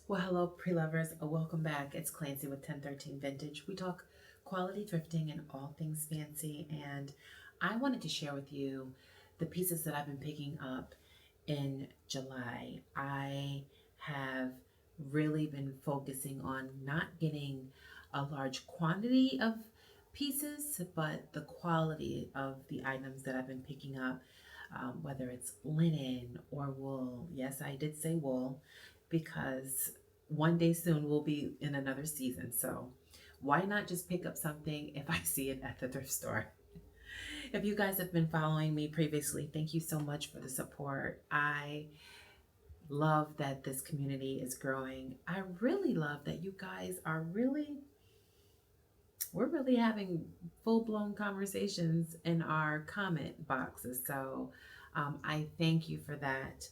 Well, hello, pre-lovers. Welcome back. It's Clancy with 1013 Vintage. We talk quality thrifting and all things fancy. And I wanted to share with you the pieces that I've been picking up in July. I have really been focusing on not getting a large quantity of pieces, but the quality of the items that I've been picking up, whether it's linen or wool. Yes, I did say wool because one day soon we'll be in another season. So why not just pick up something if I see it at the thrift store? If you guys have been following me previously, thank you so much for the support. I love that this community is growing. I really love that you guys are we're really having full-blown conversations in our comment boxes. So I thank you for that.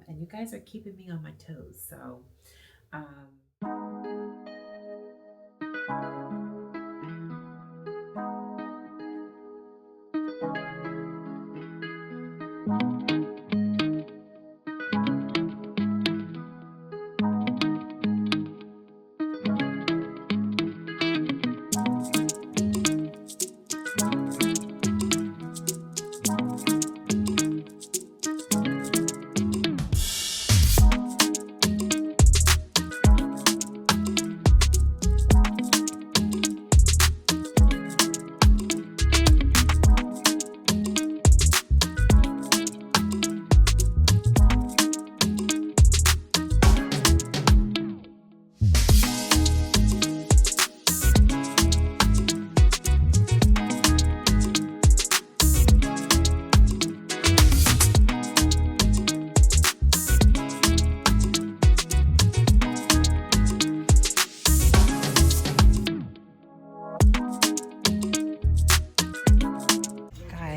And you guys are keeping me on my toes. So um,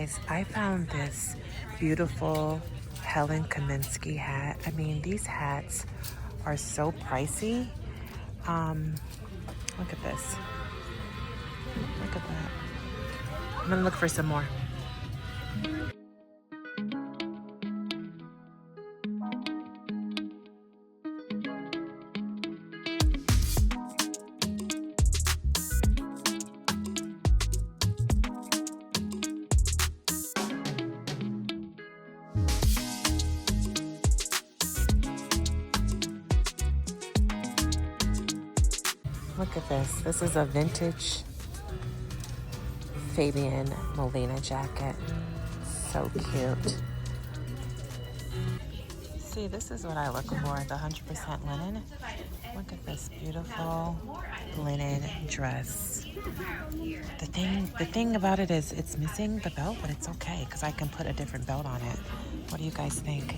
guys, I found this beautiful Helen Kaminsky hat. I mean, these hats are so pricey. Um, Look at this. Look at that. I'm gonna look for some more. Look at this. This is a vintage Fabian Molina jacket. So cute. See, this is what I look for, the 100% linen. Look at this beautiful linen dress. The thing about it is it's missing the belt, but it's okay because I can put a different belt on it. What do you guys think?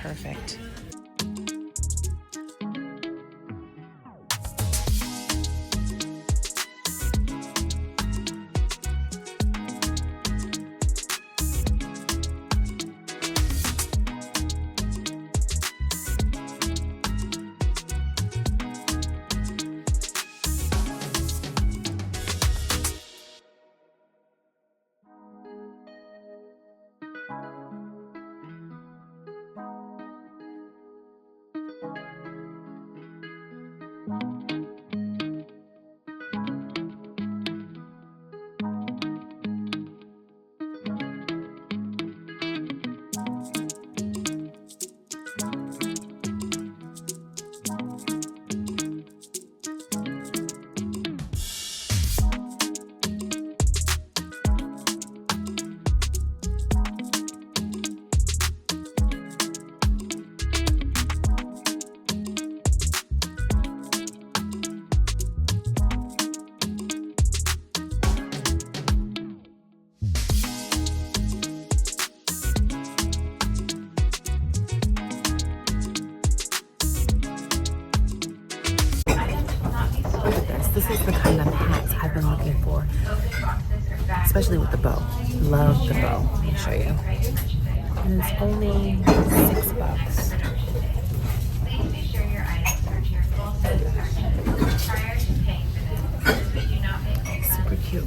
Perfect. This is the kind of hats I've been looking for, especially with the bow. Love the bow. Let me show you. And it's only $6. Super cute.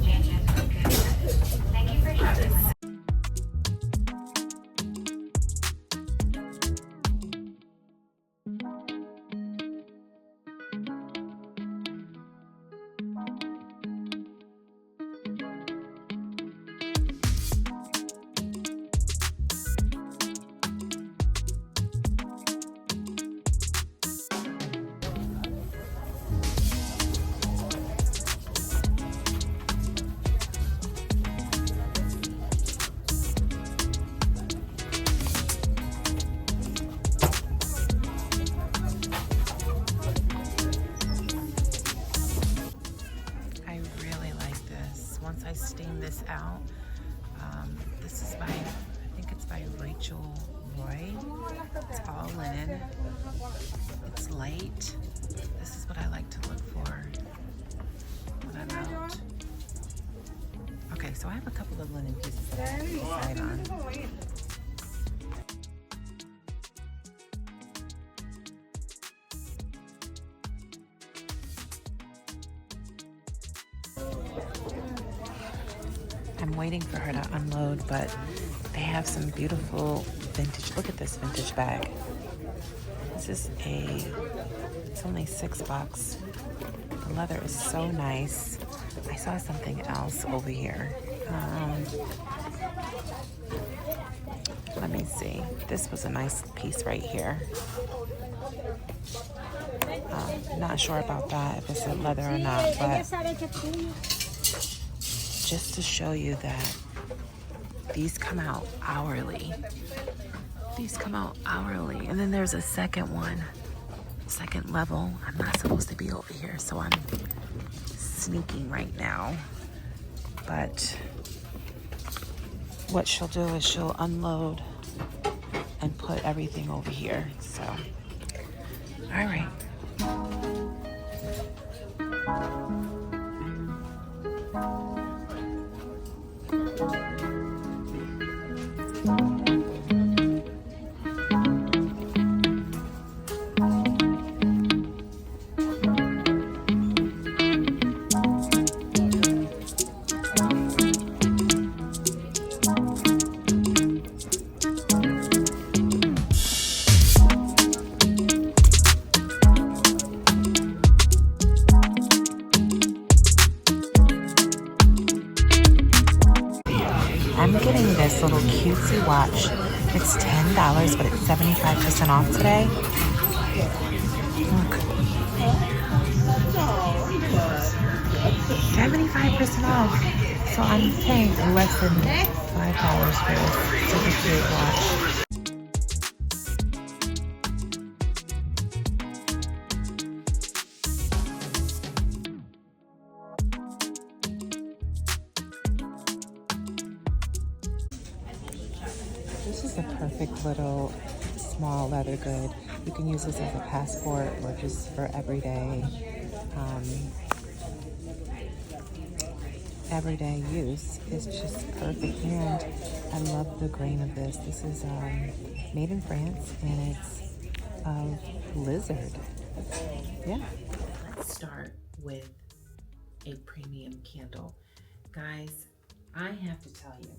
testing this out. This is by, I think it's by Rachel Roy. It's all linen. It's light. This is what I like to look for when I'm out. Okay, so I have a couple of linen pieces that I can decide on. I'm waiting for her to unload, but they have some beautiful vintage. Look at this vintage bag. This is it's only $6. The leather is so nice. I saw something else over here. Let me see. This was a nice piece right here. Not sure about that, if it's a leather or not, but just to show you that these come out hourly. These come out hourly. And then there's a second one, second level. I'm not supposed to be over here, so I'm sneaking right now. But what she'll do is she'll unload and put everything over here. So, all right. I'm getting this little cutesy watch. It's $10, but it's 75% off today. Look. 75% off. So I'm paying less than $5 for this super cute watch. This is a perfect little small leather good. You can use this as a passport or just for everyday use. It's just perfect, and I love the grain of this. This is made in France, and it's lizard. Yeah. Let's start with a premium candle. Guys, I have to tell you,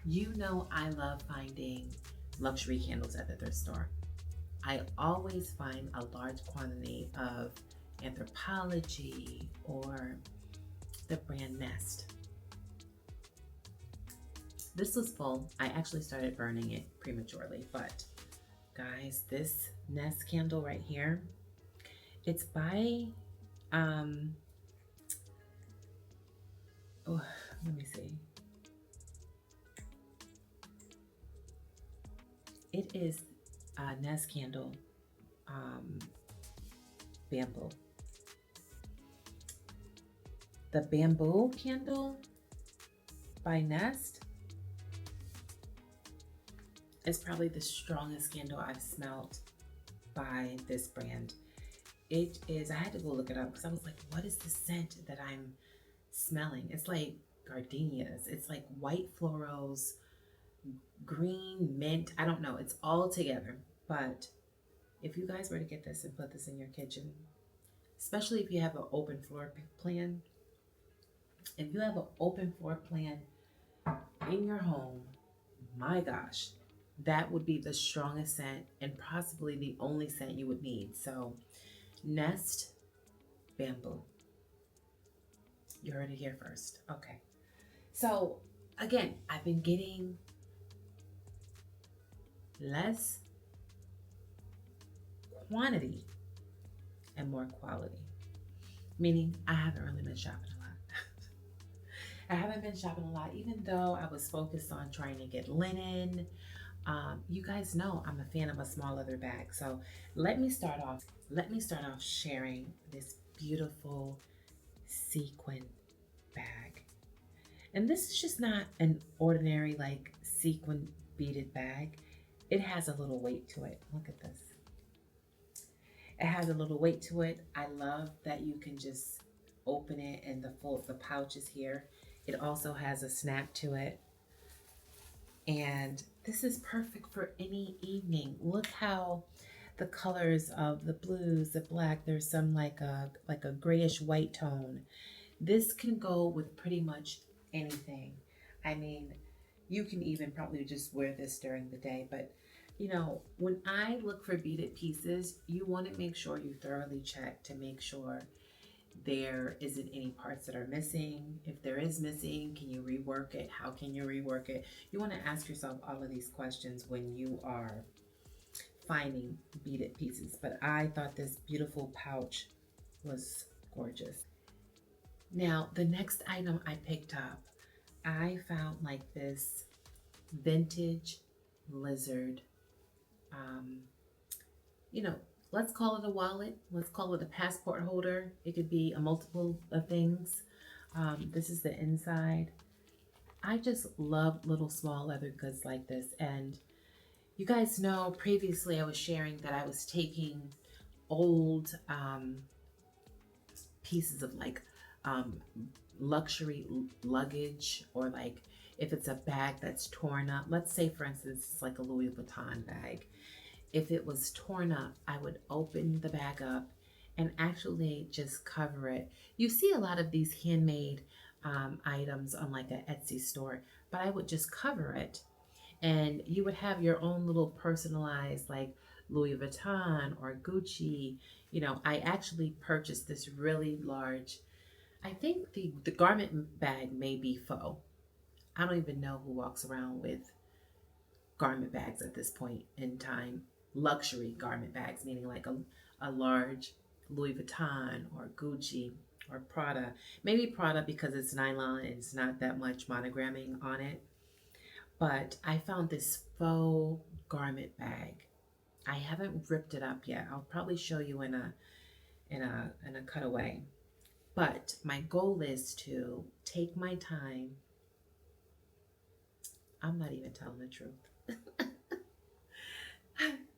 you know I love finding luxury candles at the thrift store. I always find a large quantity of Anthropologie or the brand Nest. This was full. I actually started burning it prematurely, but guys, this Nest candle right here, it's by, let me see. It is a Nest candle, bamboo. The bamboo candle by Nest is probably the strongest candle I've smelled by this brand. It is, I had to go look it up because I was like, what is the scent that I'm smelling? It's like gardenias. It's like white florals, green, mint, I don't know. It's all together. But if you guys were to get this and put this in your kitchen, especially if you have an open floor plan, if you have an open floor plan in your home, my gosh, that would be the strongest scent and possibly the only scent you would need. So Nest Bamboo. You heard it here first. Okay. So again, I've been getting less quantity and more quality. Meaning I haven't really been shopping a lot. I haven't been shopping a lot, even though I was focused on trying to get linen. You guys know I'm a fan of a small leather bag. So let me start off sharing this beautiful sequin bag. And this is just not an ordinary like sequin beaded bag. It has a little weight to it. Look at this. It has a little weight to it. I love that you can just open it and the pouch is here. It also has a snap to it. And this is perfect for any evening. Look how the colors of the blues, the black, there's some like a grayish white tone. This can go with pretty much anything. I mean, you can even probably just wear this during the day, but you know, when I look for beaded pieces, you want to make sure you thoroughly check to make sure there isn't any parts that are missing. If there is missing, can you rework it? How can you rework it? You want to ask yourself all of these questions when you are finding beaded pieces. But I thought this beautiful pouch was gorgeous. Now, the next item I picked up, I found like this vintage lizard, um, you know, let's call it a wallet. Let's call it a passport holder. It could be a multiple of things. This is the inside. I just love little small leather goods like this. And you guys know previously I was sharing that I was taking old pieces of like um, luxury luggage, or like if it's a bag that's torn up. Let's say, for instance, it's like a Louis Vuitton bag. If it was torn up, I would open the bag up and actually just cover it. You see a lot of these handmade items on like an Etsy store, but I would just cover it, and you would have your own little personalized like Louis Vuitton or Gucci. You know, I actually purchased this really large, I think the garment bag may be faux. I don't even know who walks around with garment bags at this point in time. Luxury garment bags, meaning like a large Louis Vuitton or Gucci or Prada. Maybe Prada because it's nylon and it's not that much monogramming on it. But I found this faux garment bag. I haven't ripped it up yet. I'll probably show you in a cutaway. But my goal is to take my time. I'm not even telling the truth.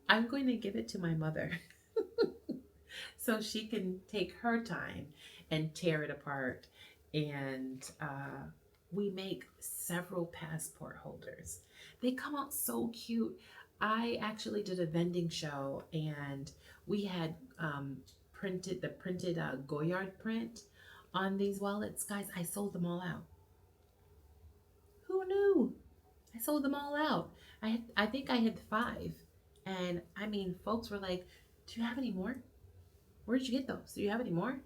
I'm going to give it to my mother so she can take her time and tear it apart. And we make several passport holders. They come out so cute. I actually did a vending show and we had printed Goyard print on these wallets. Guys, I sold them all out. Who knew? I sold them all out. I think I had 5. And I mean, folks were like, "Do you have any more? Where did you get those? Do you have any more?"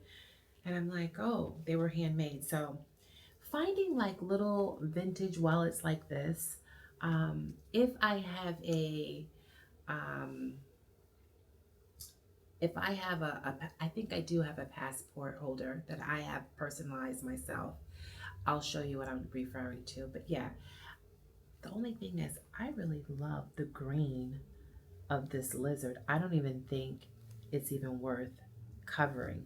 And I'm like, "Oh, they were handmade." So finding like little vintage wallets like this, if I have um, I think I do have a passport holder that I have personalized myself. I'll show you what I'm referring to. But yeah, the only thing is I really love the green of this lizard. I don't even think it's even worth covering.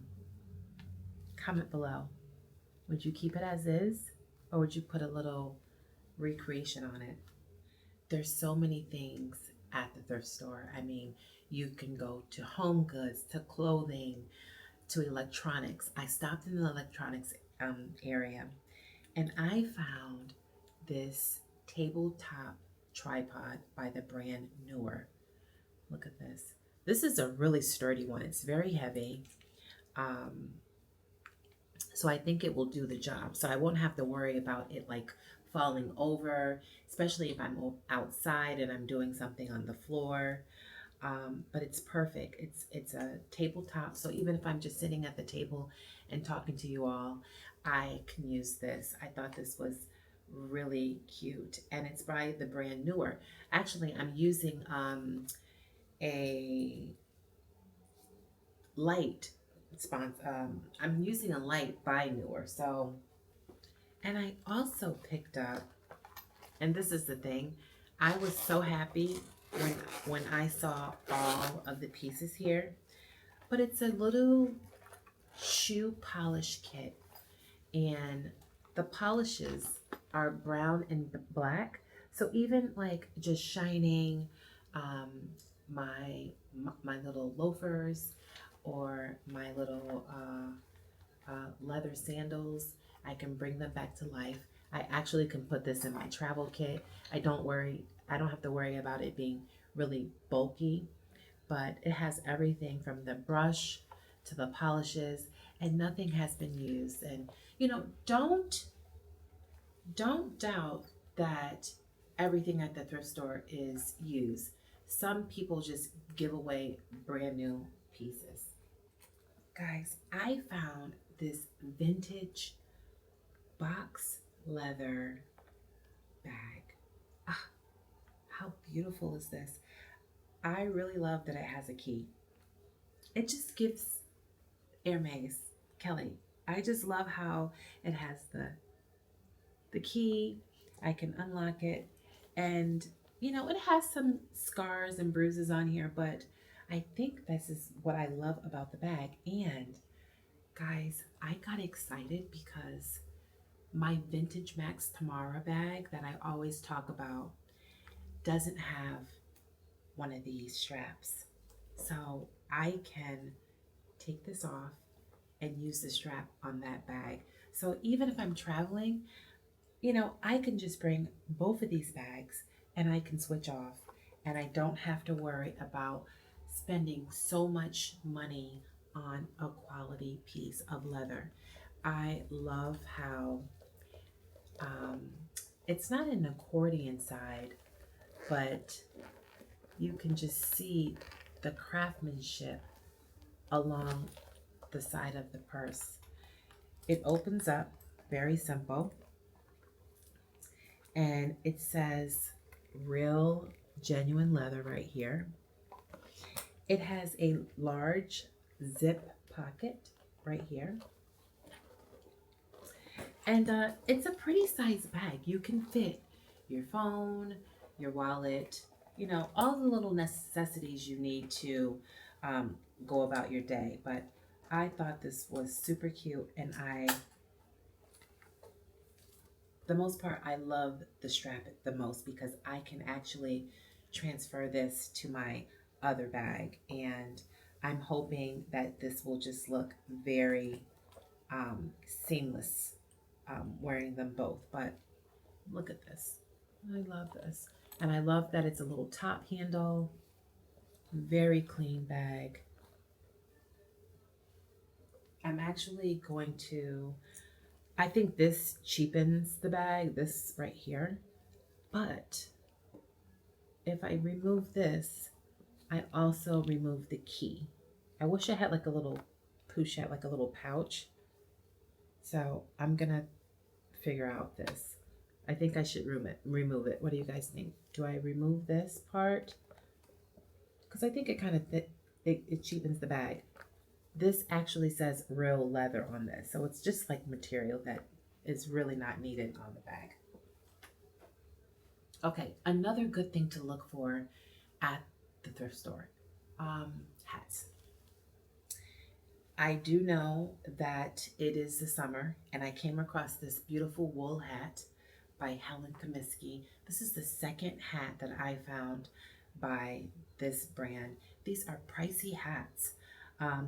Comment below. Would you keep it as is, or would you put a little recreation on it? There's so many things at the thrift store. I mean, you can go to home goods, to clothing, to electronics. I stopped in the electronics area and I found this tabletop tripod by the brand Newer. Look at this. This is a really sturdy one. It's very heavy. So I think it will do the job. So I won't have to worry about it like falling over, especially if I'm outside and I'm doing something on the floor. But it's perfect. It's a tabletop. So even if I'm just sitting at the table and talking to you all, I can use this. I thought this was really cute, and it's by the brand Newer. Actually, I'm using a light I'm using a light by Newer. So, and I also picked up, and this is the thing, I was so happy when I saw all of the pieces here, but it's a little shoe polish kit, and The polishes are brown and black. So even like just shining um, my little loafers or my little leather sandals, I can bring them back to life. I actually can put this in my travel kit. I don't have to worry about it being really bulky, but it has everything from the brush to the polishes, and nothing has been used. And don't doubt that everything at the thrift store is used. Some people just give away brand new pieces. Guys, I found this vintage box leather bag. Ah, how beautiful is this? I really love that it has a key. It just gives Hermes, Kelly. I just love how it has the key. I can unlock it, and it has some scars and bruises on here, but I think this is what I love about the bag. And guys, I got excited because my Vintage Max Tamara bag that I always talk about doesn't have one of these straps. So I can take this off and use the strap on that bag. So even if I'm traveling, I can just bring both of these bags and I can switch off, and I don't have to worry about spending so much money on a quality piece of leather. I love how um, it's not an accordion side, but you can just see the craftsmanship along the side of the purse. It opens up, very simple, and it says real genuine leather right here. It has a large zip pocket right here, and it's a pretty sized bag. You can fit your phone, your wallet, all the little necessities you need to go about your day. But I thought this was super cute, and the most part, I love the strap the most because I can actually transfer this to my other bag, and I'm hoping that this will just look very seamless wearing them both. But look at this. I love this. And I love that it's a little top handle, very clean bag. I'm actually going to, I think this cheapens the bag, this right here. But if I remove this, I also remove the key. I wish I had like a little pochette, like a little pouch. So I'm gonna figure out this. I think I should remove it. What do you guys think? Do I remove this part? Because I think it kind of it cheapens the bag. This actually says real leather on this, so it's just like material that is really not needed on the bag. Okay, another good thing to look for at the thrift store, hats. I do know that it is the summer, and I came across this beautiful wool hat by Helen Comiskey. This is the second hat that I found by this brand. These are pricey hats.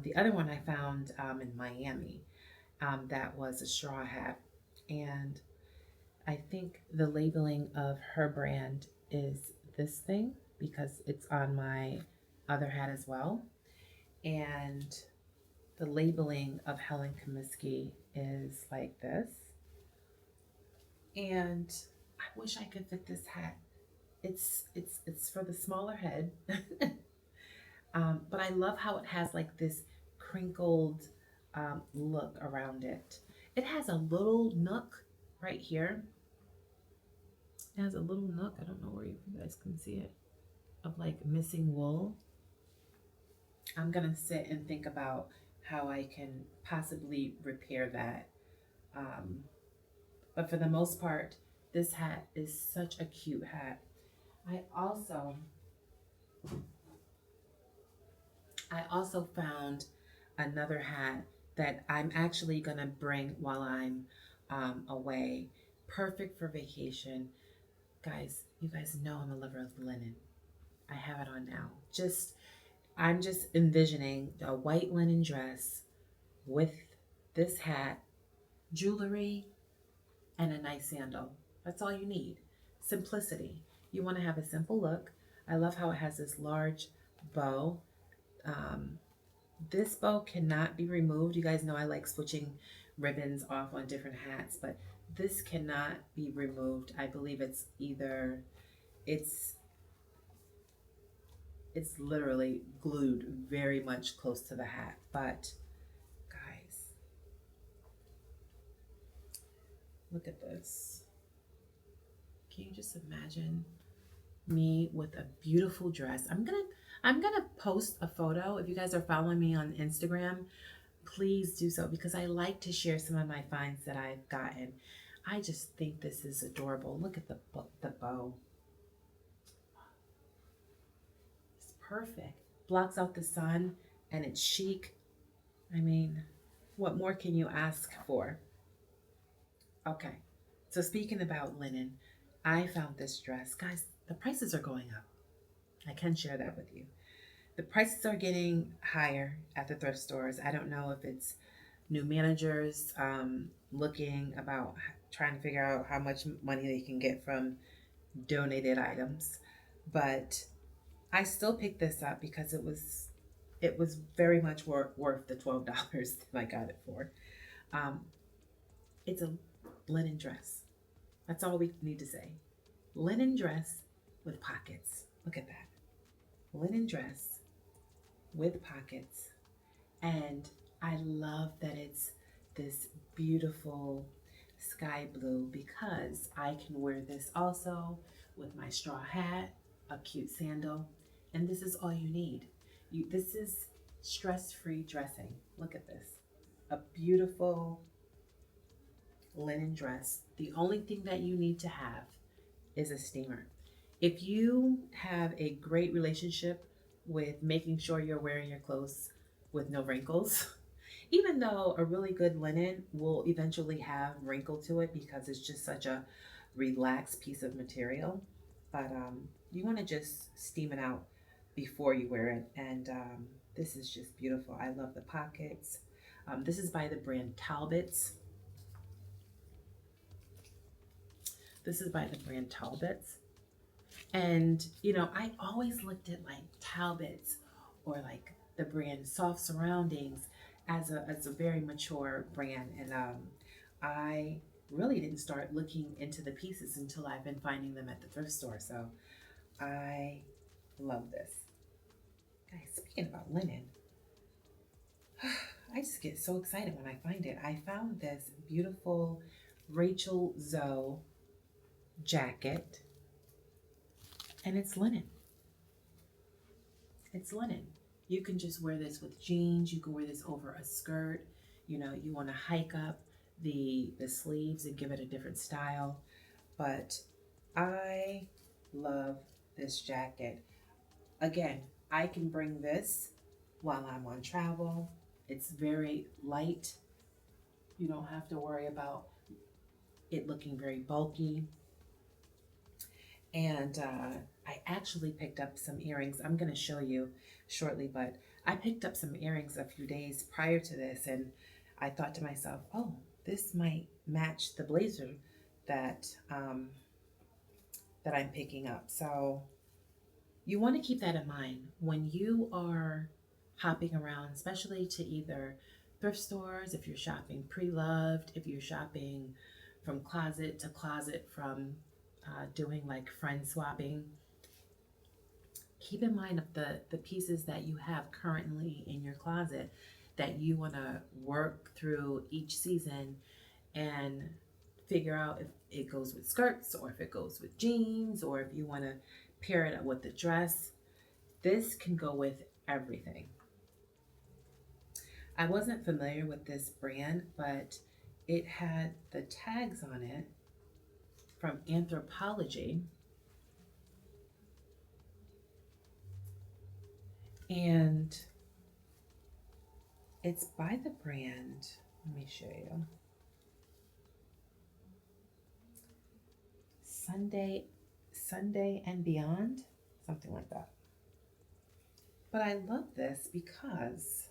The other one I found in Miami, that was a straw hat, and I think the labeling of her brand is this thing because it's on my other hat as well. And the labeling of Helen Comiskey is like this. And I wish I could fit this hat. It's for the smaller head. But I love how it has like this crinkled look around it. It has a little nook right here. It has a little nook. I don't know where you guys can see it, of like missing wool. I'm gonna sit and think about how I can possibly repair that. But for the most part, this hat is such a cute hat. I also found another hat that I'm actually gonna bring while I'm away. Perfect for vacation. Guys, you guys know I'm a lover of linen. I have it on now. I'm just envisioning a white linen dress with this hat, jewelry, and a nice sandal. That's all you need. Simplicity. You want to have a simple look. I love how it has this large bow. Um, this bow cannot be removed. You guys know I like switching ribbons off on different hats, but this cannot be removed. I believe it's it's literally glued very much close to the hat. But guys, look at this. Can you just imagine me with a beautiful dress? I'm gonna post a photo. If you guys are following me on Instagram, please do so because I like to share some of my finds that I've gotten. I just think this is adorable. Look at the bow. It's perfect. Blocks out the sun and it's chic. I mean, what more can you ask for? Okay. So speaking about linen, I found this dress. Guys, the prices are going up. I can share that with you. The prices are getting higher at the thrift stores. I don't know if it's new managers looking about trying to figure out how much money they can get from donated items, but I still picked this up because it was very much worth the $12 that I got it for. Um, it's a linen dress. That's all we need to say. Linen dress with pockets. Look at that. Linen dress with pockets. And I love that it's this beautiful sky blue because I can wear this also with my straw hat, a cute sandal, and this is all you need. This is stress-free dressing. Look at this. A beautiful linen dress. The only thing that you need to have is a steamer. If you have a great relationship with making sure you're wearing your clothes with no wrinkles, even though a really good linen will eventually have wrinkle to it because it's just such a relaxed piece of material, but you want to just steam it out before you wear it. And this is just beautiful. I love the pockets. This is by the brand Talbots. This is by the brand Talbots. And, I always looked at like Talbots or like the brand Soft Surroundings as a very mature brand. And I really didn't start looking into the pieces until I've been finding them at the thrift store. So I love this. Guys, speaking about linen, I just get so excited when I find it. I found this beautiful Rachel Zoe jacket, and it's linen. It's linen. You can just wear this with jeans. You can wear this over a skirt. You want to hike up the sleeves and give it a different style. But I love this jacket. Again, I can bring this while I'm on travel. It's very light. You don't have to worry about it looking very bulky. And I actually picked up some earrings. I'm going to show you shortly, but I picked up some earrings a few days prior to this, and I thought to myself, oh, this might match the blazer that that I'm picking up. So you want to keep that in mind when you are hopping around, especially to either thrift stores, if you're shopping Preloved, if you're shopping from closet to closet, from doing like friend swapping. Keep in mind of the pieces that you have currently in your closet that you want to work through each season and figure out if it goes with skirts or if it goes with jeans or if you want to pair it up with the dress. This can go with everything. I wasn't familiar with this brand, but it had the tags on it from Anthropology, and it's by the brand, let me show you. Sunday and beyond, something like that. But I love this because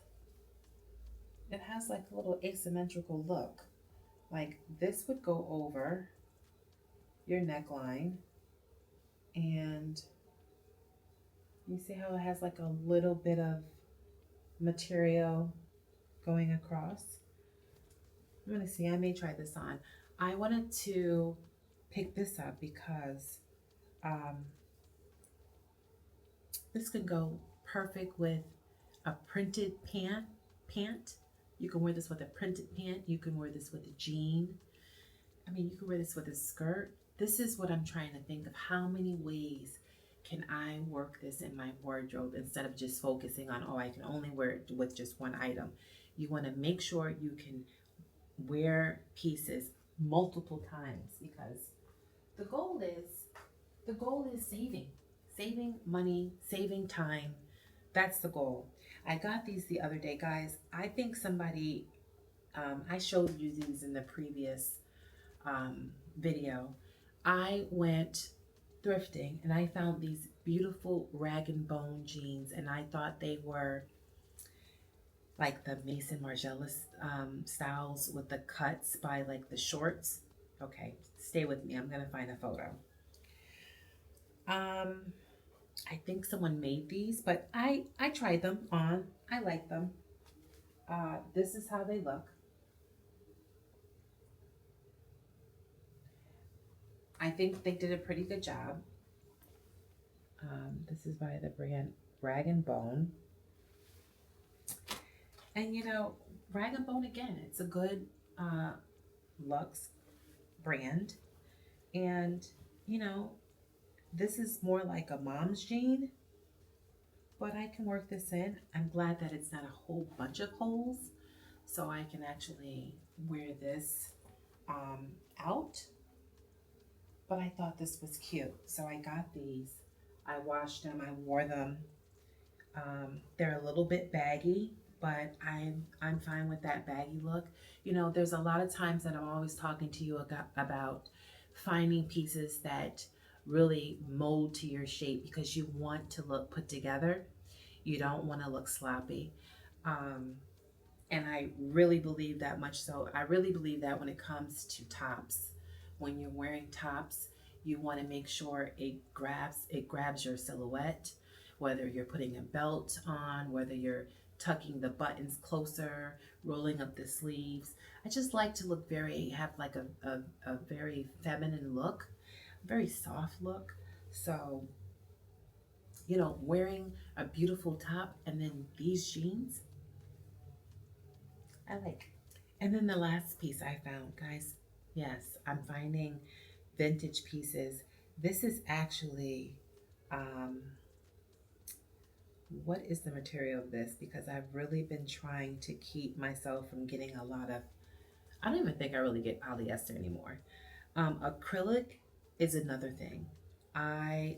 it has like a little asymmetrical look. Like this would go over your neckline, and you see how it has like a little bit of material going across. I'm gonna see, I may try this on. I wanted to pick this up because um, this can go perfect with a printed pant. You can wear this with a printed pant. You can wear this with a jean. I mean, you can wear this with a skirt. This is what I'm trying to think of. How many ways can I work this in my wardrobe instead of just focusing on, oh, I can only wear it with just one item. You want to make sure you can wear pieces multiple times, because the goal is saving money, saving time. That's the goal. I got these the other day, guys. I think somebody, I showed you these in the previous video. I went thrifting and I found these beautiful rag and bone jeans, and I thought they were like the Mason Margiela styles with the cuts by like the shorts. Okay, stay with me. I'm gonna find a photo. I think someone made these, but I tried them on. I like them. This is how they look. I think they did a pretty good job. This is by the brand Rag and Bone. And you know, Rag and Bone, again, it's a good luxe brand. And you know, this is more like a mom's jean, but I can work this in. I'm glad that it's not a whole bunch of holes, so I can actually wear this out. But I thought this was cute, so I got these. I washed them, I wore them. They're a little bit baggy, but I'm fine with that baggy look. You know, there's a lot of times that I'm always talking to you about finding pieces that really mold to your shape, because you want to look put together. You don't want to look sloppy. And I really believe that much so. I really believe that when it comes to tops, when you're wearing tops, you want to make sure it grabs your silhouette, whether you're putting a belt on, whether you're tucking the buttons closer, rolling up the sleeves. I just like to have like a very feminine look, very soft look. So, you know, wearing a beautiful top and then these jeans, I like. And then the last piece I found, guys, yes, I'm finding vintage pieces. This is actually, what is the material of this? Because I've really been trying to keep myself from getting a lot of, I don't even think I really get polyester anymore. Acrylic is another thing.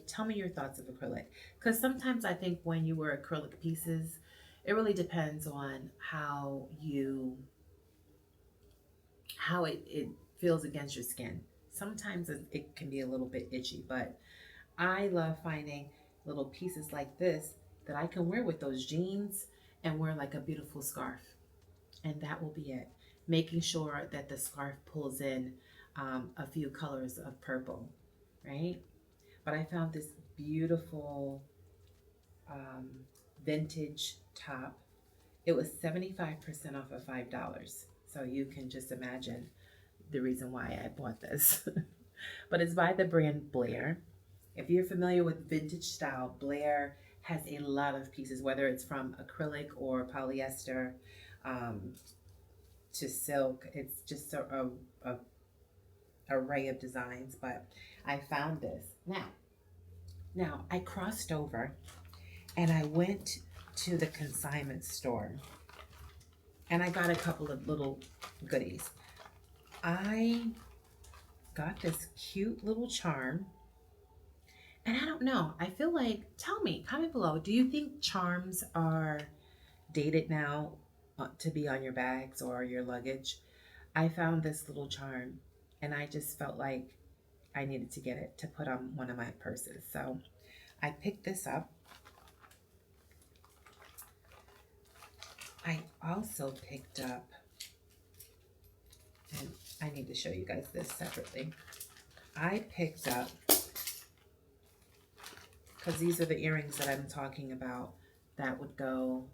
Tell me your thoughts of acrylic, because sometimes I think when you wear acrylic pieces, it really depends on how it feels against your skin. Sometimes it can be a little bit itchy, but I love finding little pieces like this that I can wear with those jeans and wear like a beautiful scarf. And that will be it. Making sure that the scarf pulls in a few colors of purple, right? But I found this beautiful vintage top. It was 75% off of $5. So you can just imagine the reason why I bought this. But it's by the brand Blair. If you're familiar with vintage style, Blair has a lot of pieces, whether it's from acrylic or polyester to silk. It's just a array of designs. But I found this. Now I crossed over and I went to the consignment store and I got a couple of little goodies. I got this cute little charm, and I don't know, I feel like, tell me, comment below, do you think charms are dated now to be on your bags or your luggage? I found this little charm and I just felt like I needed to get it to put on one of my purses. So I picked this up. I also picked up, and I need to show you guys this separately. I picked up, because these are the earrings that I'm talking about that would go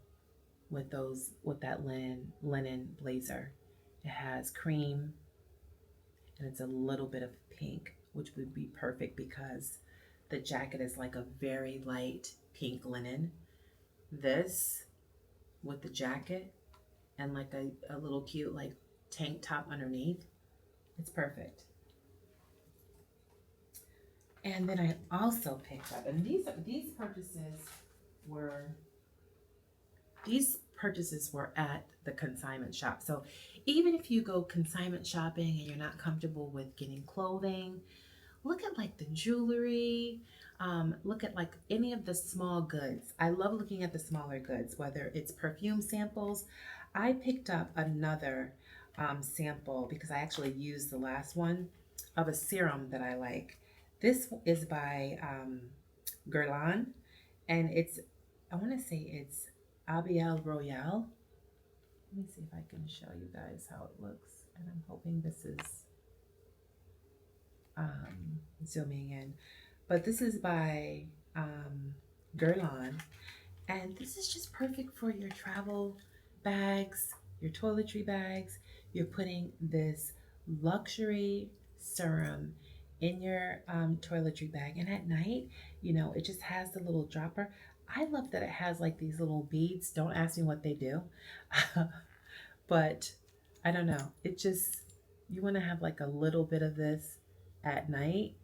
with that linen blazer. It has cream and it's a little bit of pink, which would be perfect because the jacket is like a very light pink linen. This with the jacket and like a little cute like tank top underneath, it's perfect. And then I also picked up, and these purchases were at the consignment shop. So even if you go consignment shopping and you're not comfortable with getting clothing, look at like the jewelry, look at like any of the small goods. I love looking at the smaller goods, whether it's perfume samples. I picked up another sample because I actually used the last one of a serum that I like. This is by Guerlain, and I want to say it's Abiel Royale. Let me see if I can show you guys how it looks. And I'm hoping this is zooming in. But this is by Guerlain, and this is just perfect for your travel bags, your toiletry bags. You're putting this luxury serum in your toiletry bag, and at night, it just has the little dropper. I love that it has like these little beads. Don't ask me what they do. But I don't know. You want to have like a little bit of this at night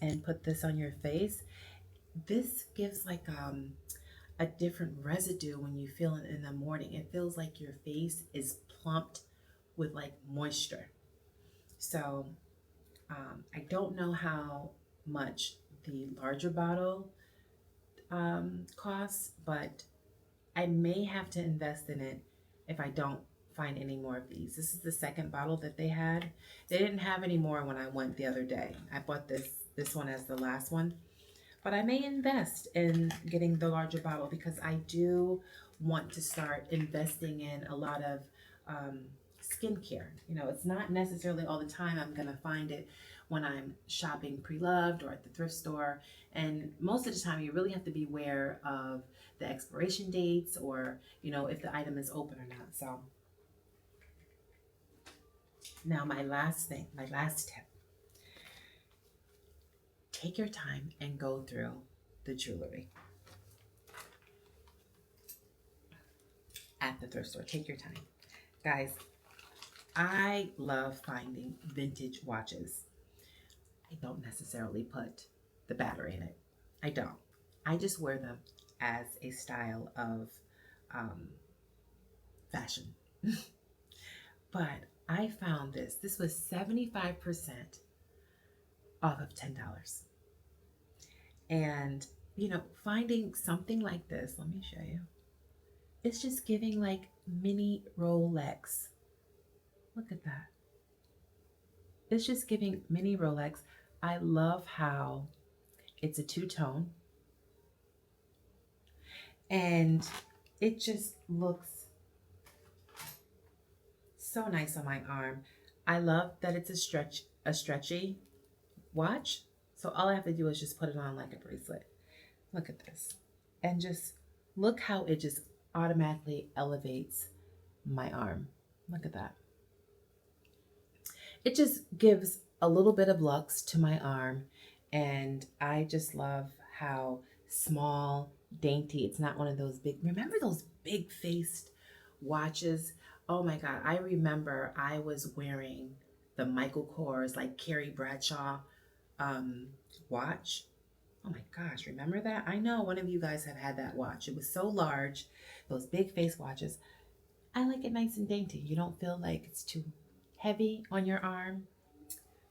and put this on your face. This gives like a different residue when you feel it in the morning. It feels like your face is plumped with like moisture. So I don't know how much the larger bottle costs, but I may have to invest in it if I don't find any more of these. This is the second bottle that they had. They didn't have any more when I went the other day. I bought this one as the last one, but I may invest in getting the larger bottle because I do want to start investing in a lot of skincare. It's not necessarily all the time I'm gonna find it when I'm shopping Preloved or at the thrift store, and most of the time you really have to be aware of the expiration dates or if the item is open or not. So now my last tip, take your time and go through the jewelry at the thrift store. Take your time, guys. I love finding vintage watches. I don't necessarily put the battery in it. I don't. I just wear them as a style of fashion. But I found this. This was 75% off of $10. And, finding something like this, let me show you. It's just giving like mini Rolex. Look at that. It's just giving mini Rolex. I love how it's a two-tone. And it just looks so nice on my arm. I love that it's a stretchy watch. So all I have to do is just put it on like a bracelet. Look at this. And just look how it just automatically elevates my arm. Look at that. It just gives a little bit of luxe to my arm. And I just love how small, dainty. It's not one of those big, remember those big faced watches? Oh my God. I remember I was wearing the Michael Kors, like Carrie Bradshaw watch. Oh my gosh, remember that? I know one of you guys have had that watch. It was so large, those big face watches. I like it nice and dainty. You don't feel like it's too heavy on your arm.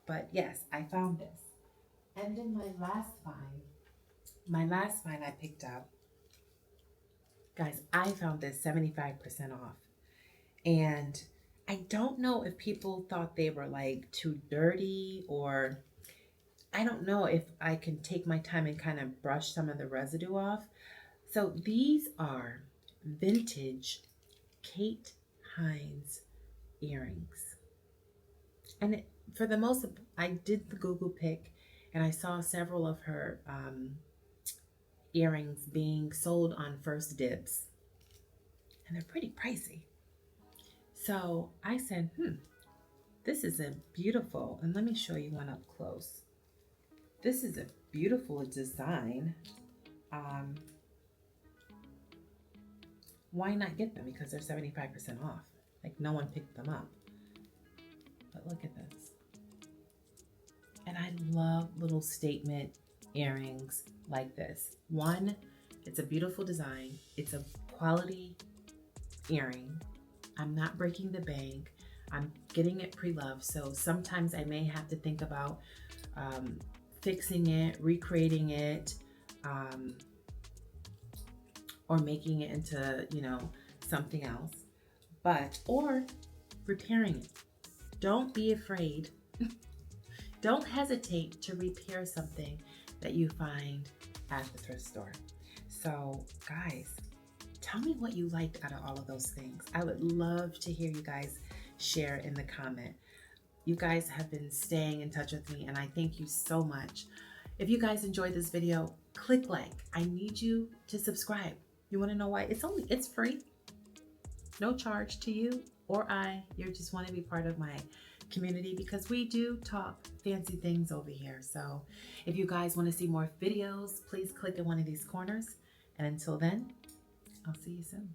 But yes, I found this. And then my last find I picked up. Guys, I found this 75% off. And I don't know if people thought they were like too dirty or I don't know if I can take my time and kind of brush some of the residue off. So these are vintage Kate Hines earrings. And for the most, I did the Google pick and I saw several of her earrings being sold on First Dibs. And they're pretty pricey. So I said, this is a beautiful, and let me show you one up close. This is a beautiful design. Why not get them? Because they're 75% off. Like no one picked them up. But look at this. And I love little statement earrings like this. One, it's a beautiful design. It's a quality earring. I'm not breaking the bank. I'm getting it pre-loved. So sometimes I may have to think about fixing it, recreating it, or making it into, something else, or repairing it. Don't be afraid. Don't hesitate to repair something that you find at the thrift store. So guys, tell me what you liked out of all of those things. I would love to hear you guys share in the comment. You guys have been staying in touch with me and I thank you so much. If you guys enjoyed this video, click like. I need you to subscribe. You want to know why? It's free. No charge to you or I. You just want to be part of my community because we do talk fancy things over here. So if you guys want to see more videos, please click in one of these corners. And until then, I'll see you soon.